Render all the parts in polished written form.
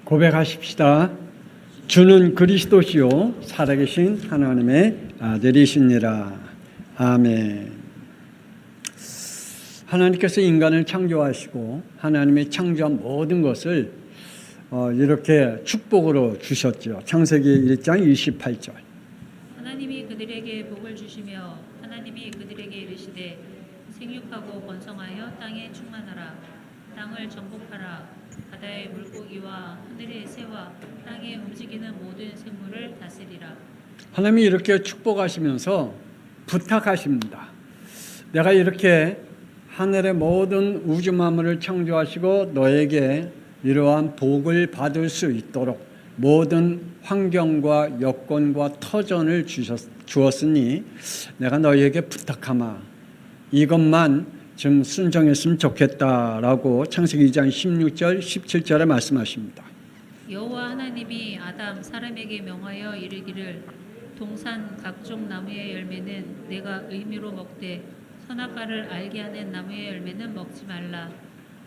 고백하십시다. 주는 그리스도시요 살아계신 하나님의 아들이시니라. 아멘. 하나님께서 인간을 창조하시고 하나님이 창조한 모든 것을 이렇게 축복으로 주셨죠. 창세기 1장 28절. 하나님이 그들에게 복을 주시며 하나님이 그들에게 이르시되 생육하고 번성하여 땅에 충만하라. 땅을 정복하라. 바다의 물고기와 하늘의 새와 땅에 움직이는 모든 생물을 다스리라. 하나님이 이렇게 축복하시면서 부탁하십니다. 내가 이렇게 하늘의 모든 우주 만물을 창조하시고 너에게 이러한 복을 받을 수 있도록 모든 환경과 여건과 터전을 주었으니 내가 너희에게 부탁하마. 이것만 좀 순종했으면 좋겠다라고 창세기 2장 16절 17절에 말씀하십니다. 여호와 하나님이 아담 사람에게 명하여 이르기를 동산 각종 나무의 열매는 내가 의미로 먹되 선악과를 알게 하는 나무의 열매는 먹지 말라.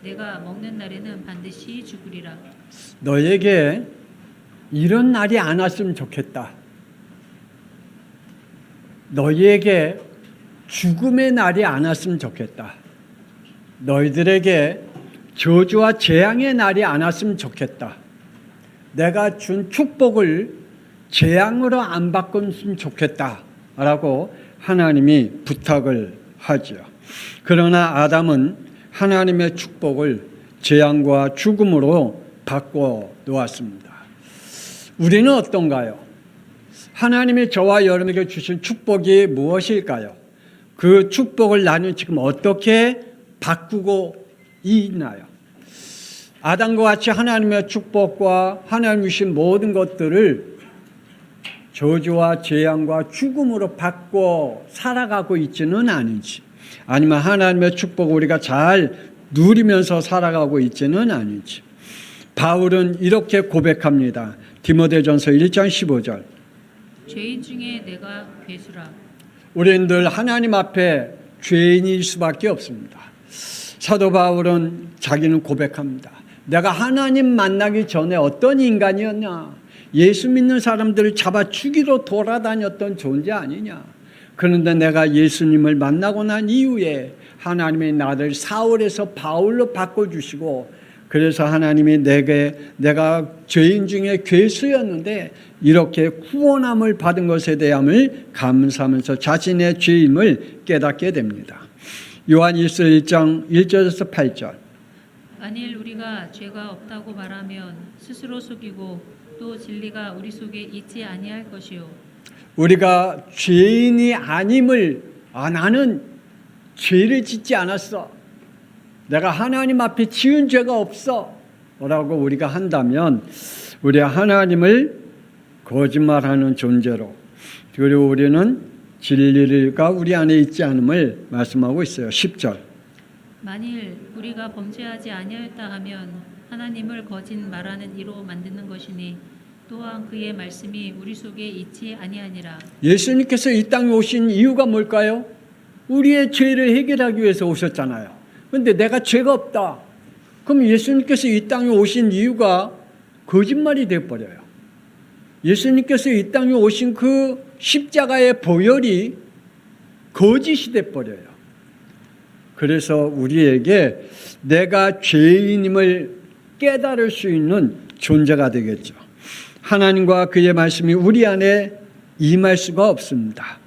내가 먹는 날에는 반드시 죽으리라. 너에게 이런 날이 안 왔으면 좋겠다. 너희에게 죽음의 날이 안 왔으면 좋겠다. 너희들에게 저주와 재앙의 날이 안 왔으면 좋겠다. 내가 준 축복을 재앙으로 안 바꿨으면 좋겠다라고 하나님이 부탁을 하죠. 그러나 아담은 하나님의 축복을 재앙과 죽음으로 바꿔 놓았습니다. 우리는 어떤가요? 하나님이 저와 여러분에게 주신 축복이 무엇일까요? 그 축복을 나는 지금 어떻게 바꾸고 있나요? 아담과 같이 하나님의 축복과 하나님 주신 모든 것들을 저주와 재앙과 죽음으로 바꿔 살아가고 있지는 않은지, 아니면 하나님의 축복을 우리가 잘 누리면서 살아가고 있지는 않은지. 바울은 이렇게 고백합니다. 디모데전서 1장 15절. 죄인 중에 내가 괴수라. 우리는 늘 하나님 앞에 죄인일 수밖에 없습니다. 사도 바울은 자기는 고백합니다. 내가 하나님 만나기 전에 어떤 인간이었냐? 예수 믿는 사람들을 잡아 죽이러 돌아다녔던 존재 아니냐? 그런데 내가 예수님을 만나고 난 이후에 하나님이 나를 사울에서 바울로 바꿔주시고, 그래서 하나님이 내가 죄인 중에 괴수였는데 이렇게 구원함을 받은 것에 대함을 감사하면서 자신의 죄임을 깨닫게 됩니다. 요한일서 1장 1절에서 8절. 만일 우리가 죄가 없다고 말하면 스스로 속이고 또 진리가 우리 속에 있지 아니할 것이요. 우리가 죄인이 아님을, 나는 죄를 짓지 않았어, 내가 하나님 앞에 지은 죄가 없어 라고 우리가 한다면 우리 하나님을 거짓말하는 존재로, 그리고 우리는 진리가 우리 안에 있지 않음을 말씀하고 있어요. 10절. 만일 우리가 범죄하지 아니하였다 하면 하나님을 거짓 말하는 이로 만드는 것이니 또한 그의 말씀이 우리 속에 있지 아니하니라. 예수님께서 이 땅에 오신 이유가 뭘까요? 우리의 죄를 해결하기 위해서 오셨잖아요. 그런데 내가 죄가 없다. 그럼 예수님께서 이 땅에 오신 이유가 거짓말이 되어버려요. 예수님께서 이 땅에 오신 그 십자가의 보혈이 거짓이 되어버려요. 그래서 우리에게 내가 죄인임을 깨달을 수 있는 존재가 되겠죠. 하나님과 그의 말씀이 우리 안에 임할 수가 없습니다.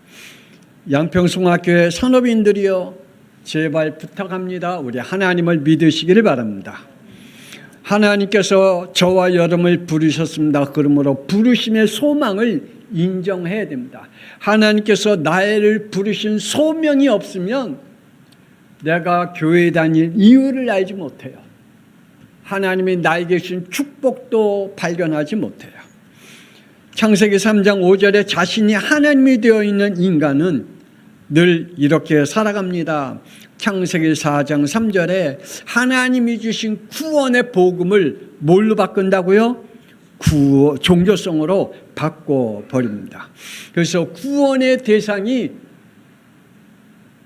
양평송학교의 선업인들이여 제발 부탁합니다. 우리 하나님을 믿으시기를 바랍니다. 하나님께서 저와 여러분을 부르셨습니다. 그러므로 부르심의 소망을 인정해야 됩니다. 하나님께서 나를 부르신 소명이 없으면 내가 교회 다닐 이유를 알지 못해요. 하나님이 나에게 주신 축복도 발견하지 못해요. 창세기 3장 5절에 자신이 하나님이 되어 있는 인간은 늘 이렇게 살아갑니다. 창세기 4장 3절에 하나님이 주신 구원의 복음을 뭘로 바꾼다고요? 종교성으로 바꿔버립니다. 그래서 구원의 대상이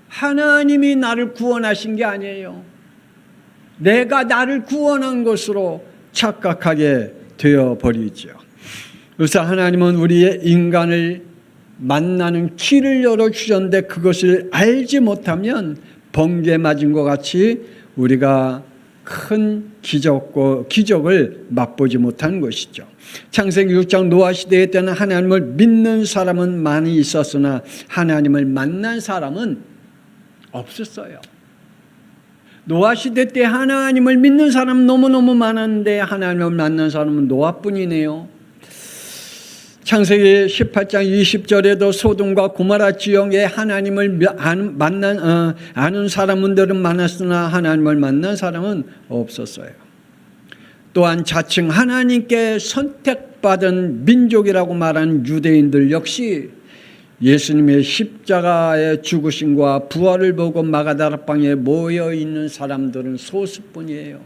하나님이 나를 구원하신 게 아니에요. 내가 나를 구원한 것으로 착각하게 되어버리죠. 그래서 하나님은 우리의 인간을 만나는 길을 열어주셨는데 그것을 알지 못하면 번개 맞은 것 같이 우리가 큰 기적을 맛보지 못한 것이죠. 창세기 6장 노아 시대에 때는 하나님을 믿는 사람은 많이 있었으나 하나님을 만난 사람은 없었어요. 노아 시대 때 하나님을 믿는 사람은 너무너무 많았는데 하나님을 만난 사람은 노아뿐이네요. 창세기 18장 20절에도 소돔과 고모라 지역에 하나님을 아는 사람들은 많았으나 하나님을 만난 사람은 없었어요. 또한 자칭 하나님께 선택받은 민족이라고 말하는 유대인들 역시 예수님의 십자가의 죽으심과 부활을 보고 마가다락방에 모여있는 사람들은 소수뿐이에요.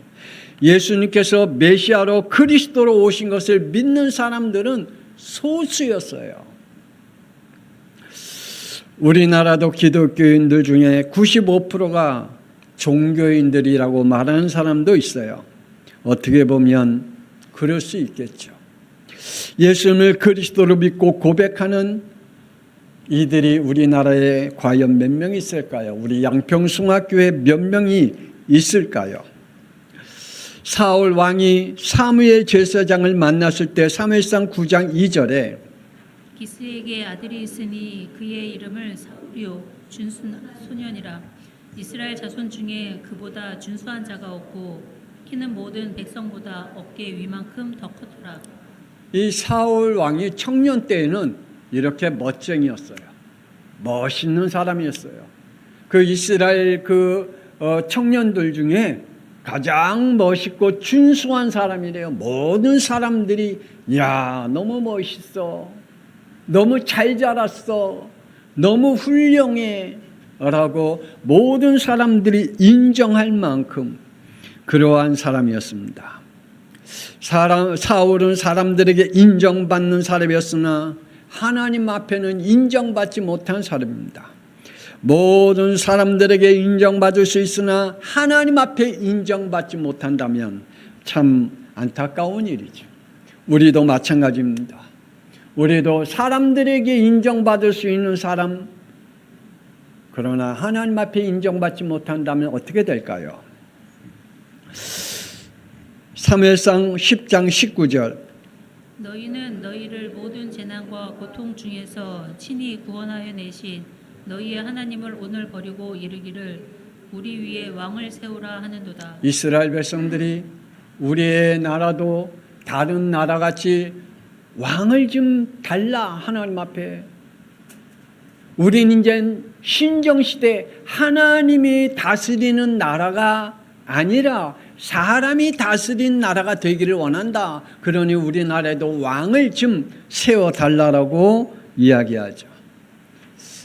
예수님께서 메시아로 그리스도로 오신 것을 믿는 사람들은 소수였어요. 우리나라도 기독교인들 중에 95%가 종교인들이라고 말하는 사람도 있어요. 어떻게 보면 그럴 수 있겠죠. 예수님을 그리스도로 믿고 고백하는 이들이 우리나라에 과연 몇 명 있을까요? 우리 양평숭학교에 몇 명이 있을까요? 사울 왕이 사무엘 제사장을 만났을 때 사무엘상 9장 2절에 기스에게 아들이 있으니 그의 이름을 사울이요 준수소년이라. 이스라엘 자손 중에 그보다 준수한 자가 없고 키는 모든 백성보다 어깨 위만큼 더 컸더라. 이 사울 왕이 청년 때에는 이렇게 멋쟁이였어요. 멋있는 사람이었어요. 그 이스라엘 청년들 중에 가장 멋있고 준수한 사람이래요. 모든 사람들이 야 너무 멋있어, 너무 잘 자랐어, 너무 훌륭해 라고 모든 사람들이 인정할 만큼 그러한 사람이었습니다. 사울은 사람들에게 인정받는 사람이었으나 하나님 앞에는 인정받지 못한 사람입니다. 모든 사람들에게 인정받을 수 있으나 하나님 앞에 인정받지 못한다면 참 안타까운 일이죠. 우리도 마찬가지입니다. 우리도 사람들에게 인정받을 수 있는 사람, 그러나 하나님 앞에 인정받지 못한다면 어떻게 될까요? 사무엘상 10장 19절 너희는 너희를 모든 재난과 고통 중에서 친히 구원하여 내신 너희의 하나님을 오늘 버리고 이르기를 우리 위에 왕을 세우라 하는도다. 이스라엘 백성들이 우리의 나라도 다른 나라같이 왕을 좀 달라 하나님 앞에. 우린 이제 신정시대 하나님이 다스리는 나라가 아니라 사람이 다스린 나라가 되기를 원한다. 그러니 우리나라에도 왕을 좀 세워달라고 이야기하죠.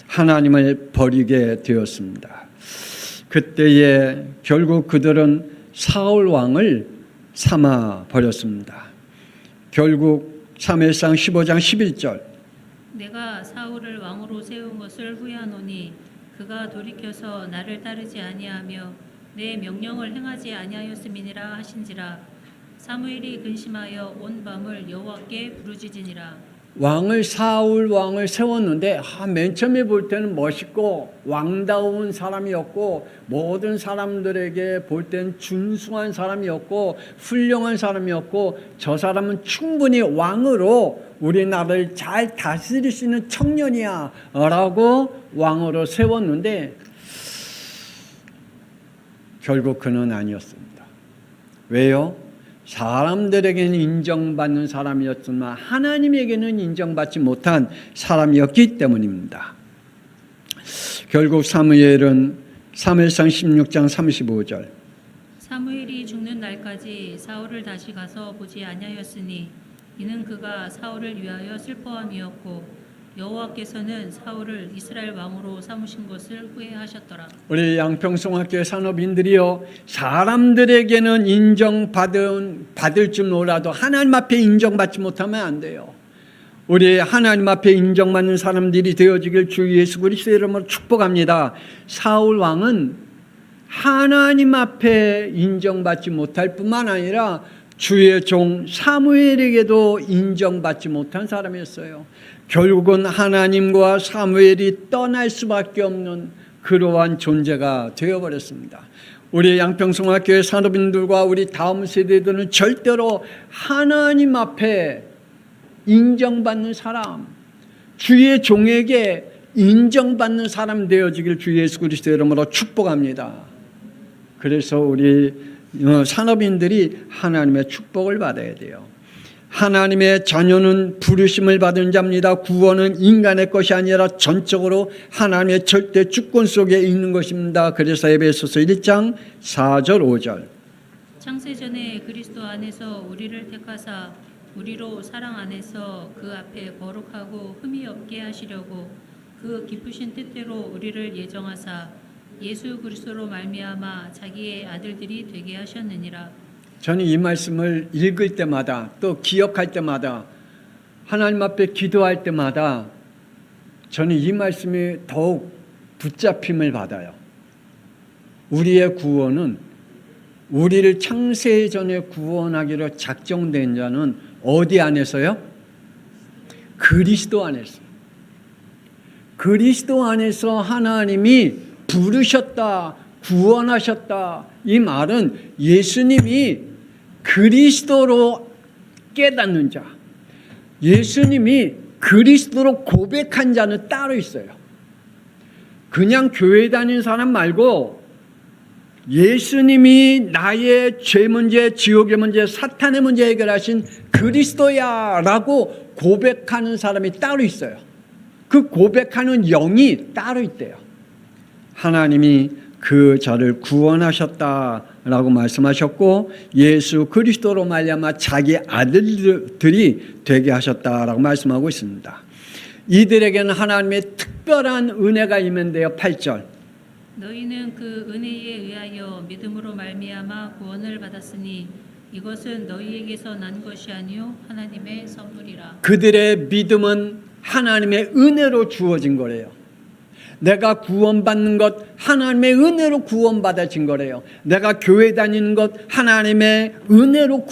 하나님을 버리게 되었습니다. 그때에 결국 그들은 사울 왕을 삼아 버렸습니다. 결국 사무엘상 15장 11절 내가 사울을 왕으로 세운 것을 후회하노니 그가 돌이켜서 나를 따르지 아니하며 내 명령을 행하지 아니하였음이니라 하신지라. 사무엘이 근심하여 온 밤을 여호와께 부르짖으니라. 사울 왕을 세웠는데 맨 처음에 볼 때는 멋있고 왕다운 사람이었고 모든 사람들에게 볼 때는 준수한 사람이었고 훌륭한 사람이었고 저 사람은 충분히 왕으로 우리나라를 잘 다스릴 수 있는 청년이야 라고 왕으로 세웠는데 결국 그는 아니었습니다. 왜요? 사람들에게는 인정받는 사람이었지만 하나님에게는 인정받지 못한 사람이었기 때문입니다. 결국 사무엘상 16장 35절 사무엘이 죽는 날까지 사울을 다시 가서 보지 아니하였으니 이는 그가 사울을 위하여 슬퍼함이었고 여호와께서는 사울을 이스라엘 왕으로 삼으신 것을 후회하셨더라. 우리 양평송학교의 산업인들이요, 사람들에게는 인정받을 줄 몰라도 하나님 앞에 인정받지 못하면 안 돼요. 우리 하나님 앞에 인정받는 사람들이 되어지길 주 예수 그리스도의 이름으로 축복합니다. 사울 왕은 하나님 앞에 인정받지 못할 뿐만 아니라 주의 종 사무엘에게도 인정받지 못한 사람이었어요. 결국은 하나님과 사무엘이 떠날 수밖에 없는 그러한 존재가 되어버렸습니다. 우리 양평성학교의 산업인들과 우리 다음 세대들은 절대로 하나님 앞에 인정받는 사람, 주의 종에게 인정받는 사람 되어지길 주 예수 그리스도의 이름으로 축복합니다. 그래서 우리 산업인들이 하나님의 축복을 받아야 돼요. 하나님의 자녀는 부르심을 받은 자입니다. 구원은 인간의 것이 아니라 전적으로 하나님의 절대 주권 속에 있는 것입니다. 그래서 에베소서 1장 4절 5절 창세전에 그리스도 안에서 우리를 택하사 우리로 사랑 안에서 그 앞에 거룩하고 흠이 없게 하시려고 그 기쁘신 뜻대로 우리를 예정하사 예수 그리스도로 말미암아 자기의 아들들이 되게 하셨느니라. 저는 이 말씀을 읽을 때마다 또 기억할 때마다 하나님 앞에 기도할 때마다 저는 이 말씀이 더욱 붙잡힘을 받아요. 우리의 구원은 우리를 창세 전에 구원하기로 작정된 자는 어디 안에서요? 그리스도 안에서. 그리스도 안에서 하나님이 부르셨다, 구원하셨다. 이 말은 예수님이 그리스도로 깨닫는 자, 예수님이 그리스도로 고백한 자는 따로 있어요. 그냥 교회 다니는 사람 말고 예수님이 나의 죄 문제, 지옥의 문제, 사탄의 문제 해결하신 그리스도야 라고 고백하는 사람이 따로 있어요. 그 고백하는 영이 따로 있대요. 하나님이 그 자를 구원하셨다라고 말씀하셨고 예수 그리스도로 말미암아 자기 아들들이 되게 하셨다라고 말씀하고 있습니다. 이들에게는 하나님의 특별한 은혜가 임한대요. 8절 너희는 그 은혜에 의하여 믿음으로 말미암아 구원을 받았으니 이것은 너희에게서 난 것이 아니요 하나님의 선물이라. 그들의 믿음은 하나님의 은혜로 주어진 거래요. 내가 구원받는 것 하나님의 은혜로 구원받아진 거래요. 내가 교회 다니는 것 하나님의 은혜로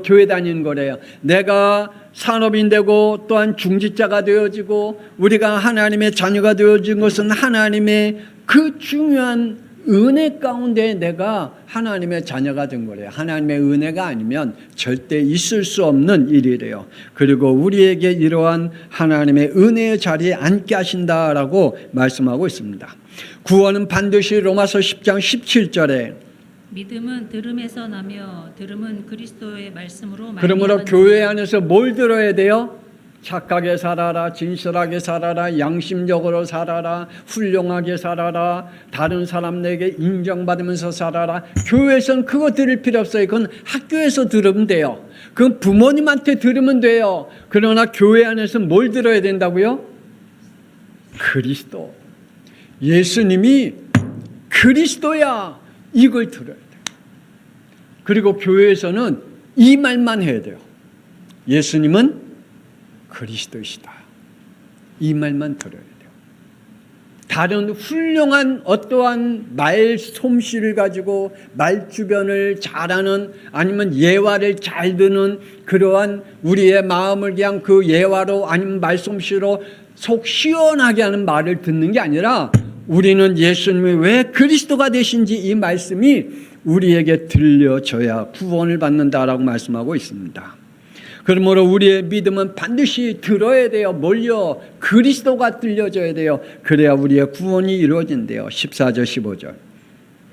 교회 다니는 거래요. 내가 산업인 되고 또한 중직자가 되어지고 우리가 하나님의 자녀가 되어진 것은 하나님의 그 중요한 은혜 가운데 내가 하나님의 자녀가 된 거래요. 하나님의 은혜가 아니면 절대 있을 수 없는 일이래요. 그리고 우리에게 이러한 하나님의 은혜의 자리에 앉게 하신다라고 말씀하고 있습니다. 구원은 반드시 로마서 10장 17절에 믿음은 들음에서 나며 들음은 그리스도의 말씀으로 그러므로 교회 안에서 뭘 들어야 돼요? 착하게 살아라, 진실하게 살아라, 양심적으로 살아라, 훌륭하게 살아라, 다른 사람에게 인정받으면서 살아라. 교회에서는 그거 들을 필요 없어요. 그건 학교에서 들으면 돼요. 그건 부모님한테 들으면 돼요. 그러나 교회 안에서 뭘 들어야 된다고요? 그리스도. 예수님이 그리스도야. 이걸 들어야 돼요. 그리고 교회에서는 이 말만 해야 돼요. 예수님은 그리스도이시다. 이 말만 들어야 돼요. 다른 훌륭한 어떠한 말 솜씨를 가지고 말 주변을 잘하는 아니면 예화를 잘 듣는 그러한 우리의 마음을 그냥 그 예화로 아니면 말 솜씨로 속 시원하게 하는 말을 듣는 게 아니라 우리는 예수님이 왜 그리스도가 되신지 이 말씀이 우리에게 들려져야 구원을 받는다라고 말씀하고 있습니다. 그러므로 우리의 믿음은 반드시 들어야 돼요. 뭘요? 그리스도가 들려줘야 돼요. 그래야 우리의 구원이 이루어진대요. 14절 15절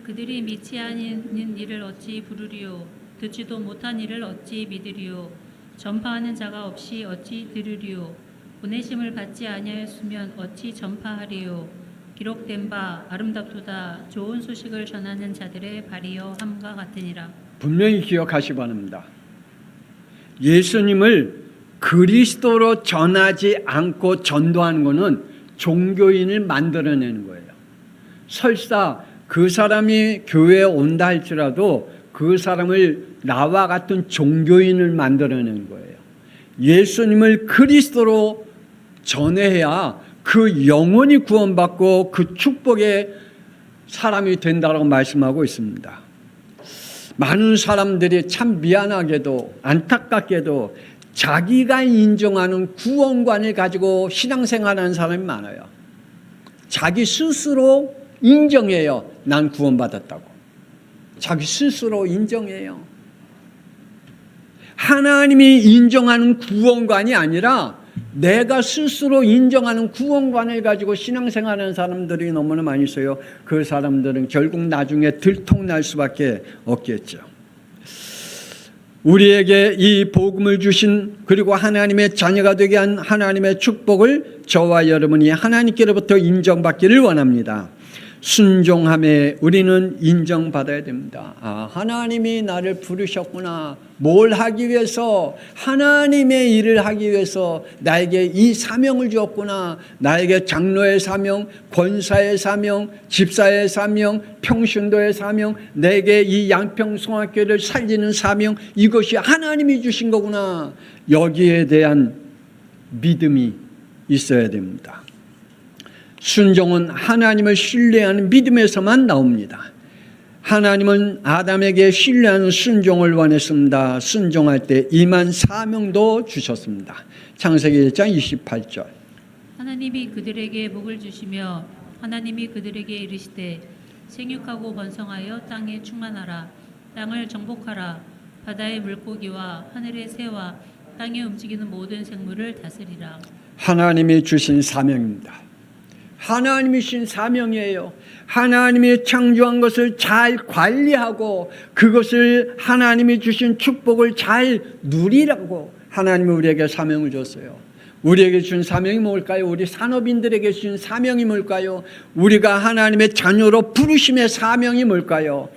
그들이 믿지 않는 일을 어찌 부르리요 듣지도 못한 일을 어찌 믿으리요 전파하는 자가 없이 어찌 들으리요 보내심을 받지 아니하였으면 어찌 전파하리요 기록된 바 아름답도다 좋은 소식을 전하는 자들의 발이여 함과 같으니라. 분명히 기억하시 바랍니다. 예수님을 그리스도로 전하지 않고 전도하는 것은 종교인을 만들어내는 거예요. 설사 그 사람이 교회에 온다 할지라도 그 사람을 나와 같은 종교인을 만들어내는 거예요. 예수님을 그리스도로 전해야 그 영혼이 구원받고 그 축복의 사람이 된다고 말씀하고 있습니다. 많은 사람들이 참 미안하게도 안타깝게도 자기가 인정하는 구원관을 가지고 신앙생활하는 사람이 많아요. 자기 스스로 인정해요. 난 구원받았다고. 자기 스스로 인정해요. 하나님이 인정하는 구원관이 아니라 내가 스스로 인정하는 구원관을 가지고 신앙생활하는 사람들이 너무나 많이 있어요. 그 사람들은 결국 나중에 들통날 수밖에 없겠죠. 우리에게 이 복음을 주신 그리고 하나님의 자녀가 되게 한 하나님의 축복을 저와 여러분이 하나님께로부터 인정받기를 원합니다. 순종함에 우리는 인정받아야 됩니다. 하나님이 나를 부르셨구나. 뭘 하기 위해서? 하나님의 일을 하기 위해서 나에게 이 사명을 주었구나. 나에게 장로의 사명, 권사의 사명, 집사의 사명, 평신도의 사명, 내게 이 양평송학교를 살리는 사명, 이것이 하나님이 주신 거구나. 여기에 대한 믿음이 있어야 됩니다. 순종은 하나님을 신뢰하는 믿음에서만 나옵니다. 하나님은 아담에게 신뢰하는 순종을 원했습니다. 순종할 때 임한 사명도 주셨습니다. 창세기 1장 28절. 하나님이 그들에게 복을 주시며 하나님이 그들에게 이르시되 생육하고 번성하여 땅에 충만하라. 땅을 정복하라. 바다의 물고기와 하늘의 새와 땅에 움직이는 모든 생물을 다스리라. 하나님이 주신 사명입니다. 하나님이 주신 사명이에요. 하나님이 창조한 것을 잘 관리하고 그것을 하나님이 주신 축복을 잘 누리라고 하나님이 우리에게 사명을 줬어요. 우리에게 준 사명이 뭘까요? 우리 산업인들에게 준 사명이 뭘까요? 우리가 하나님의 자녀로 부르심의 사명이 뭘까요?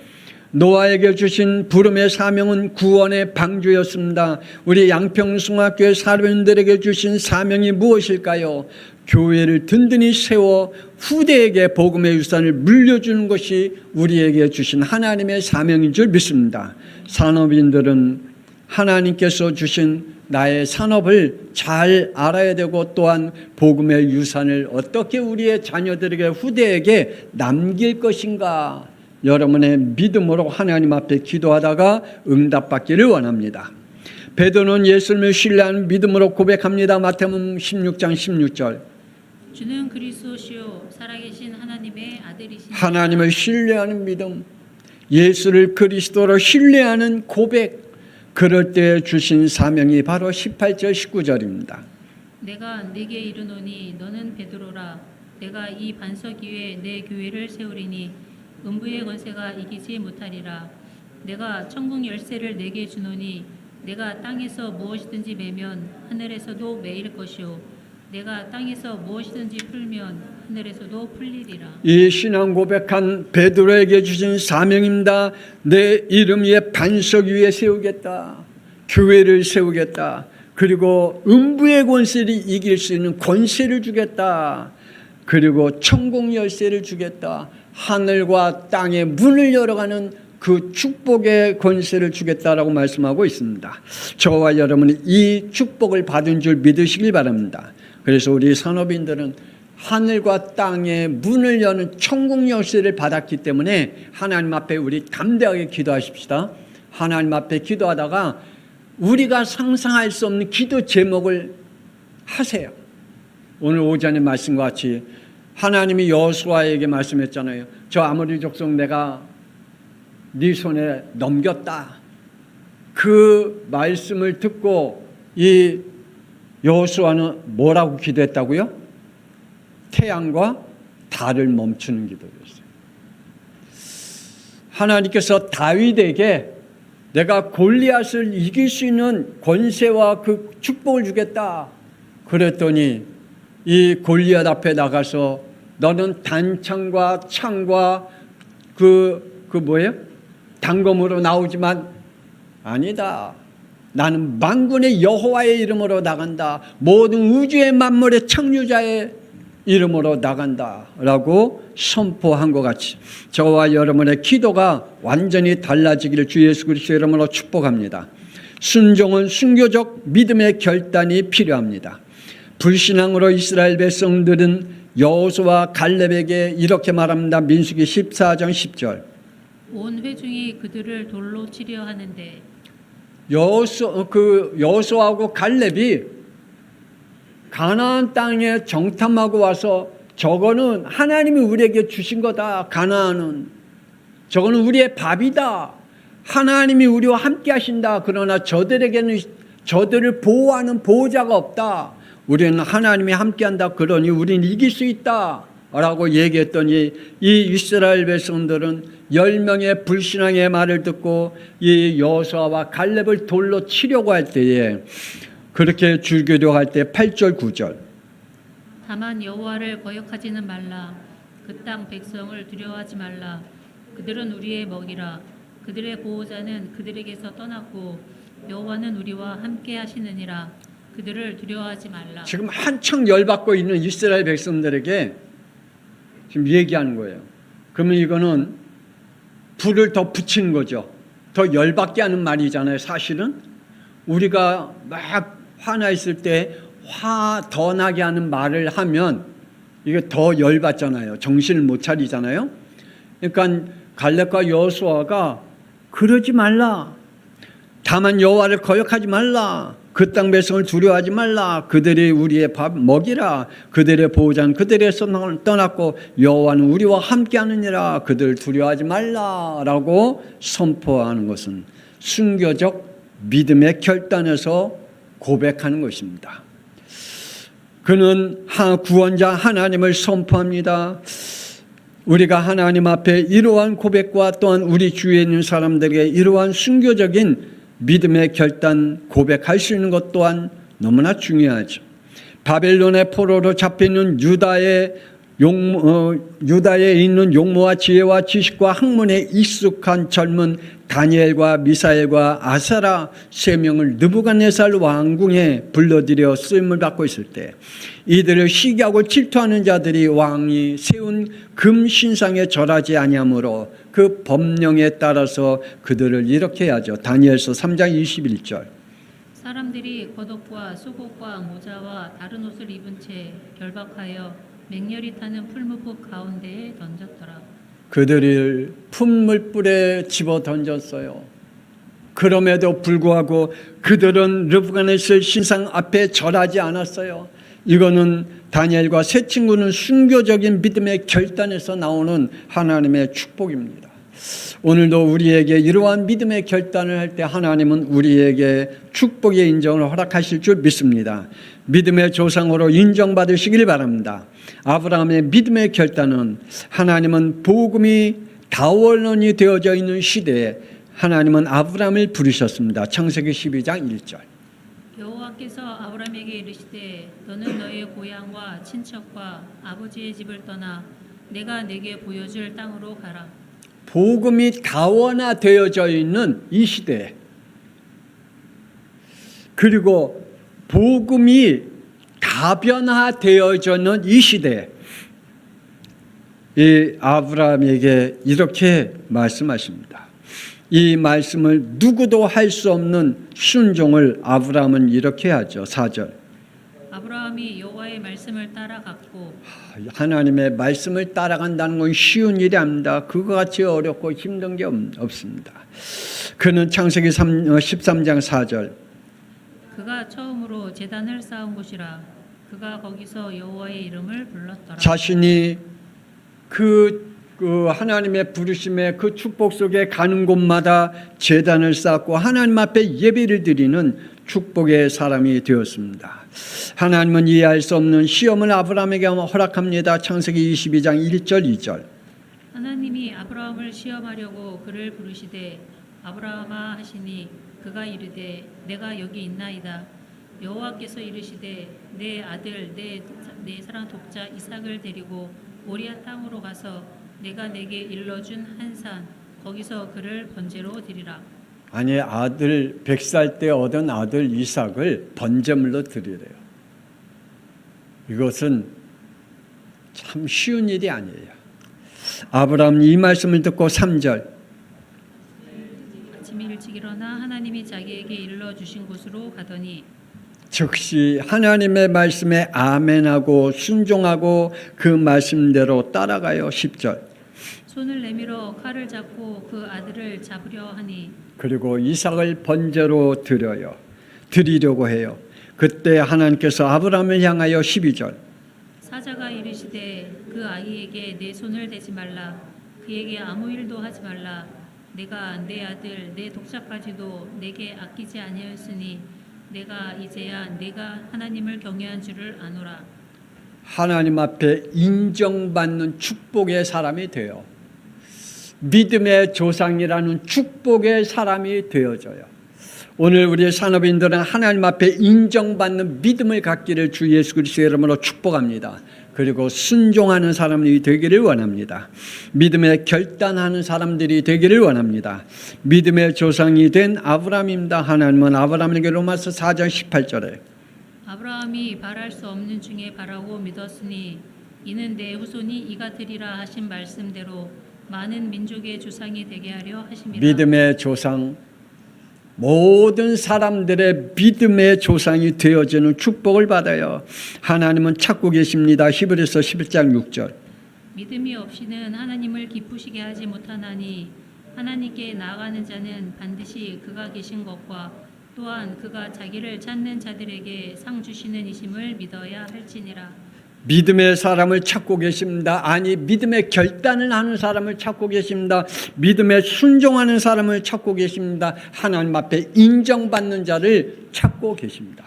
노아에게 주신 부름의 사명은 구원의 방주였습니다. 우리 양평송학교의 사람들에게 주신 사명이 무엇일까요? 교회를 든든히 세워 후대에게 복음의 유산을 물려주는 것이 우리에게 주신 하나님의 사명인 줄 믿습니다. 산업인들은 하나님께서 주신 나의 산업을 잘 알아야 되고 또한 복음의 유산을 어떻게 우리의 자녀들에게 후대에게 남길 것인가, 여러분의 믿음으로 하나님 앞에 기도하다가 응답받기를 원합니다. 베드로는 예수님을 신뢰하는 믿음으로 고백합니다. 마태복음 16장 16절. 주는 그리스도시요 살아계신 하나님의 아들이신 하나님을 신뢰하는 믿음, 예수를 그리스도로 신뢰하는 고백, 그럴 때 주신 사명이 바로 18절 19절입니다. 내가 네게 이르노니 너는 베드로라. 내가 이 반석 위에 내 교회를 세우리니 음부의 권세가 이기지 못하리라. 내가 천국 열쇠를 내게 주노니 내가 땅에서 무엇이든지 매면 하늘에서도 매일 것이요 내가 땅에서 무엇이든지 풀면 하늘에서도 풀리리라. 이 신앙 고백한 베드로에게 주신 사명입니다. 내 이름 위에 반석 위에 세우겠다. 교회를 세우겠다. 그리고 음부의 권세를 이길 수 있는 권세를 주겠다. 그리고 천국 열쇠를 주겠다. 하늘과 땅의 문을 열어가는 그 축복의 권세를 주겠다라고 말씀하고 있습니다. 저와 여러분이 이 축복을 받은 줄 믿으시길 바랍니다. 그래서 우리 산업인들은 하늘과 땅의 문을 여는 천국 열쇠를 받았기 때문에 하나님 앞에 우리 담대하게 기도하십시다. 하나님 앞에 기도하다가 우리가 상상할 수 없는 기도 제목을 하세요. 오늘 오전에 말씀과 같이 하나님이 여호수아에게 말씀했잖아요. 저 아모리 족속 내가 네 손에 넘겼다. 그 말씀을 듣고 이 여호수아는 뭐라고 기도했다고요? 태양과 달을 멈추는 기도였어요. 하나님께서 다윗에게 내가 골리앗을 이길 수 있는 권세와 그 축복을 주겠다. 그랬더니 이 골리앗 앞에 나가서 너는 단창과 창과 뭐예요? 단검으로 나오지만 아니다. 나는 만군의 여호와의 이름으로 나간다. 모든 우주의 만물의 창조자의 이름으로 나간다라고 선포한 것 같이 저와 여러분의 기도가 완전히 달라지기를 주 예수 그리스도의 이름으로 축복합니다. 순종은 순교적 믿음의 결단이 필요합니다. 불신앙으로 이스라엘 백성들은 여호수아 갈렙에게 이렇게 말합니다. 민수기 14장 10절. 온 회중이 그들을 돌로 치려 하는데 여호수아하고 갈렙이 가나안 땅에 정탐하고 와서 저거는 하나님이 우리에게 주신 거다. 가나안은 저거는 우리의 밥이다. 하나님이 우리와 함께 하신다. 그러나 저들에게는 저들을 보호하는 보호자가 없다. 우리는 하나님이 함께 한다. 그러니 우리는 이길 수 있다 라고 얘기했더니 이 이스라엘 백성들은 10명의 불신앙의 말을 듣고 이 여호수아와 갈렙을 돌로 치려고 할 때에 그렇게 죽이려고 할 때 8절 9절 다만 여호와를 거역하지는 말라. 그 땅 백성을 두려워하지 말라. 그들은 우리의 먹이라. 그들의 보호자는 그들에게서 떠났고 여호와는 우리와 함께 하시느니라. 그들을 두려워하지 말라. 지금 한창 열받고 있는 이스라엘 백성들에게 지금 얘기하는 거예요. 그러면 이거는 불을 더 붙이는 거죠. 더 열받게 하는 말이잖아요. 사실은 우리가 막 화나 있을 때 화 더 나게 하는 말을 하면 이게 더 열받잖아요. 정신을 못 차리잖아요. 그러니까 갈렙과 여호수아가 그러지 말라. 다만 여호와를 거역하지 말라. 그 땅 백성을 두려워하지 말라. 그들이 우리의 밥 먹이라. 그들의 보호자는 그들에서 떠났고 여호와는 우리와 함께하느니라. 그들을 두려워하지 말라라고 선포하는 것은 순교적 믿음의 결단에서 고백하는 것입니다. 그는 구원자 하나님을 선포합니다. 우리가 하나님 앞에 이러한 고백과 또한 우리 주위에 있는 사람들에게 이러한 순교적인 믿음의 결단 고백할 수 있는 것 또한 너무나 중요하죠. 바벨론의 포로로 잡혀있는 유다에 있는 용모와 지혜와 지식과 학문에 익숙한 젊은 다니엘과 미사엘과 아사라 3명을 느부갓네살 왕궁에 불러들여 쓰임을 받고 있을 때 이들을 시기하고 질투하는 자들이 왕이 세운 금 신상에 절하지 아니하므로 그 법령에 따라서 그들을 이렇게 하죠. 다니엘서 3장 21절. 사람들이 겉옷과 속옷과 모자와 다른 옷을 입은 채 결박하여 맹렬히 타는 풀무불 가운데에 던졌더라. 그들을 풀무불에 집어 던졌어요. 그럼에도 불구하고 그들은 느부갓네살 신상 앞에 절하지 않았어요. 이거는 다니엘과 세 친구는 순교적인 믿음의 결단에서 나오는 하나님의 축복입니다. 오늘도 우리에게 이러한 믿음의 결단을 할 때 하나님은 우리에게 축복의 인정을 허락하실 줄 믿습니다. 믿음의 조상으로 인정받으시길 바랍니다. 아브라함의 믿음의 결단은 하나님은 복음이 다원론이 되어져 있는 시대에 하나님은 아브라함을 부르셨습니다. 창세기 12장 1절. 여호와께서 아브라함에게 이르시되 너는 너의 고향과 친척과 아버지의 집을 떠나 내가 내게 보여줄 땅으로 가라. 복음이 다원화되어져 있는 이 시대에 그리고 복음이 다변화되어져 있는 이 시대에 이 아브라함에게 이렇게 말씀하십니다. 이 말씀을 누구도 할 수 없는 순종을 아브라함은 이렇게 하죠. 4절. 아브라함이 여호와의 말씀을 따라갔고 하나님의 말씀을 따라간다는 건 쉬운 일이 아닙니다. 그거 같이 어렵고 힘든 게 없습니다. 그는 창세기 13장 4절. 그가 처음으로 제단을 쌓은 곳이라. 그가 거기서 여호와의 이름을 불렀더라. 자신이 그 하나님의 부르심의 그 축복 속에 가는 곳마다 제단을 쌓고 하나님 앞에 예배를 드리는 축복의 사람이 되었습니다. 하나님은 이해할 수 없는 시험을 아브라함에게 허락합니다. 창세기 22장 1절 2절. 하나님이 아브라함을 시험하려고 그를 부르시되 아브라함아 하시니 그가 이르되 내가 여기 있나이다. 여호와께서 이르시되 내 아들 내 사랑 독자 이삭을 데리고 모리아 땅으로 가서 내가 내게 일러준 한 산 거기서 그를 번제로 드리라. 아니 아들 100살 때 얻은 아들 이삭을 번제물로 드리래요. 이것은 참 쉬운 일이 아니에요. 아브라함이 이 말씀을 듣고 3절. 아침 일찍 일어나 하나님이 자기에게 일러 주신 곳으로 가더니 즉시 하나님의 말씀에 아멘하고 순종하고 그 말씀대로 따라가요. 10절. 손을 내밀어 칼을 잡고 그 아들을 잡으려 하니 그리고 이삭을 번제로 드리려고 해요. 그때 하나님께서 아브라함을 향하여 12절 사자가 이르시되 그 아이에게 내 손을 대지 말라 그에게 아무 일도 하지 말라 내가 내 아들 내 독자까지도 내게 아끼지 아니하였으니 내가 이제야 내가 하나님을 경외한 줄을 아노라. 하나님 앞에 인정받는 축복의 사람이 돼요. 믿음의 조상이라는 축복의 사람이 되어져요. 오늘 우리 산업인들은 하나님 앞에 인정받는 믿음을 갖기를 주 예수 그리스도의 이름으로 축복합니다. 그리고 순종하는 사람이 되기를 원합니다. 믿음에 결단하는 사람들이 되기를 원합니다. 믿음의 조상이 된 아브라함입니다. 하나님은 아브라함에게 로마서 4장 18절에 아브라함이 바랄 수 없는 중에 바라고 믿었으니 이는 내 후손이 이가 되리라 하신 말씀대로 많은 민족의 조상이 되게 하려 하심이라. 믿음의 조상, 모든 사람들의 믿음의 조상이 되어지는 축복을 받아요. 하나님은 찾고 계십니다. 히브리서 11장 6절 믿음이 없이는 하나님을 기쁘시게 하지 못하나니 하나님께 나아가는 자는 반드시 그가 계신 것과 또한 그가 자기를 찾는 자들에게 상 주시는 이심을 믿어야 할지니라. 믿음의 사람을 찾고 계십니다. 아니, 믿음의 결단을 하는 사람을 찾고 계십니다. 믿음에 순종하는 사람을 찾고 계십니다. 하나님 앞에 인정받는 자를 찾고 계십니다.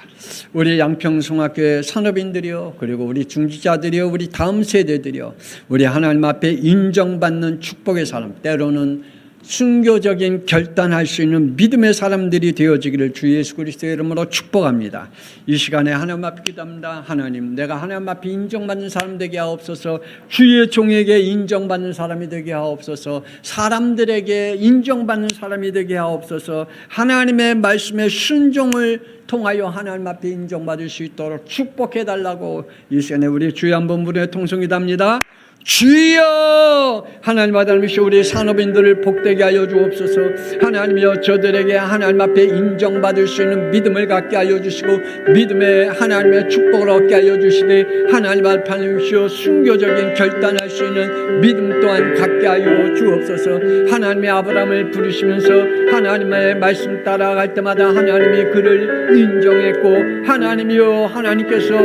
우리 양평송학교의 산업인들이요, 그리고 우리 중지자들이요, 우리 다음 세대들이요, 우리 하나님 앞에 인정받는 축복의 사람, 때로는 순교적인 결단할 수 있는 믿음의 사람들이 되어지기를 주 예수 그리스도의 이름으로 축복합니다. 이 시간에 하나님 앞에 기도합니다. 하나님, 내가 하나님 앞에 인정받는 사람 되게 하옵소서. 주의 종에게 인정받는 사람이 되게 하옵소서. 사람들에게 인정받는 사람이 되게 하옵소서. 하나님의 말씀에 순종을 통하여 하나님 앞에 인정받을 수 있도록 축복해달라고 이 시간에 우리 주여 한번 부르며 통성기도합니다. 주여, 하나님 아들이시오 우리 산업인들을 복되게 하여 주옵소서. 하나님이여 저들에게 하나님 앞에 인정받을 수 있는 믿음을 갖게 하여 주시고 믿음의 하나님의 축복을 얻게 하여 주시되 하나님 아들이시오 순교적인 결단할 수 있는 믿음 또한 갖게 하여 주옵소서. 하나님의 아브라함을 부르시면서 하나님의 말씀 따라갈 때마다 하나님이 그를 인정했고 하나님이여 하나님께서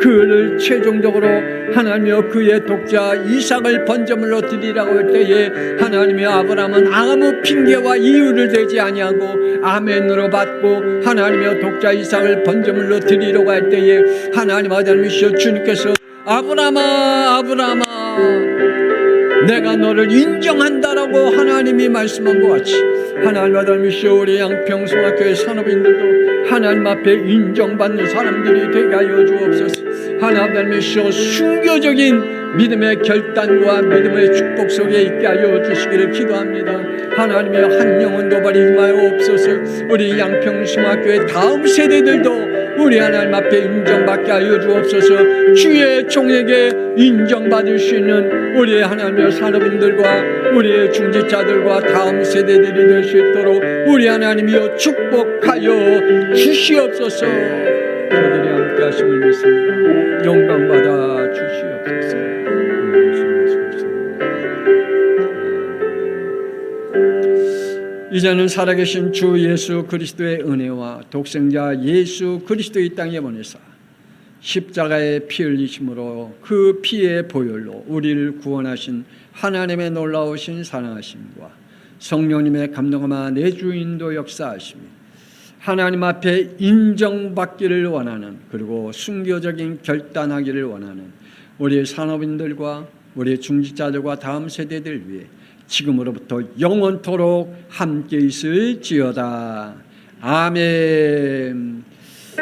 그를 최종적으로 하나님이여 그의 독자 이삭을 번제물로 드리라고 할 때에 하나님의 아브라함은 아무 핑계와 이유를 대지 아니하고 아멘으로 받고 하나님의 독자 이삭을 번제물로 드리려고 할 때에 하나님 아들이시여 주님께서 아브라함아 아브라함아 내가 너를 인정한다라고 하나님이 말씀한 것 같이 하나님 아들이시여 우리 양평송학교의 산업인들도 하나님 앞에 인정받는 사람들이 되게 하여 주옵소서. 하나님 아들이시여 순교적인 믿음의 결단과 믿음의 축복 속에 있게 하여 주시기를 기도합니다. 하나님의 한 영혼도 버리지 마옵소서. 우리 양평송학교의 다음 세대들도 우리 하나님 앞에 인정받게 하여 주옵소서. 주의 종에게 인정받을 수 있는 우리 하나님의 산업인들과 우리의 중지자들과 다음 세대들이 될 수 있도록 우리 하나님이여 축복하여 주시옵소서. 저들이 함께 하심을 믿습니다. 영광받아 주시옵소서. 이제는 살아계신 주 예수 그리스도의 은혜와 독생자 예수 그리스도의 이 땅에 보내사 십자가의 피 흘리심으로 그 피의 보혈로 우리를 구원하신 하나님의 놀라우신 사랑하심과 성령님의 감동함과 내주 인도 역사하심이 하나님 앞에 인정받기를 원하는 그리고 순교적인 결단하기를 원하는 우리 산업인들과 우리 중지자들과 다음 세대들 위해 지금으로부터 영원토록 함께 있을지어다. 아멘.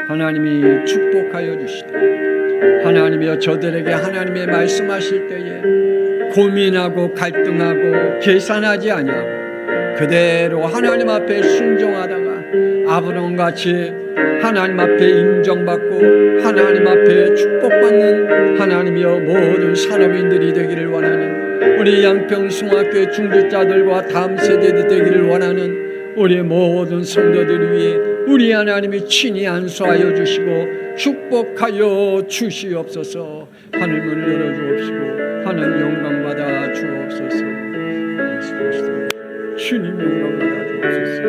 하나님이 축복하여 주시되 하나님이여 저들에게 하나님의 말씀하실 때에 고민하고 갈등하고 계산하지 아니하고 그대로 하나님 앞에 순종하다가 아브라함같이 하나님 앞에 인정받고 하나님 앞에 축복받는 하나님이여 모든 산업인들이 되기를 원하는 우리 양평송학교의 중직자들과 다음 세대들이 되기를 원하는 우리 모든 성도들 위해 우리 하나님이 친히 안수하여 주시고 축복하여 주시옵소서. 하늘문을 열어주옵시고 하늘 영광받아 주옵소서. 그리스도 주님 영광 받아주옵소서.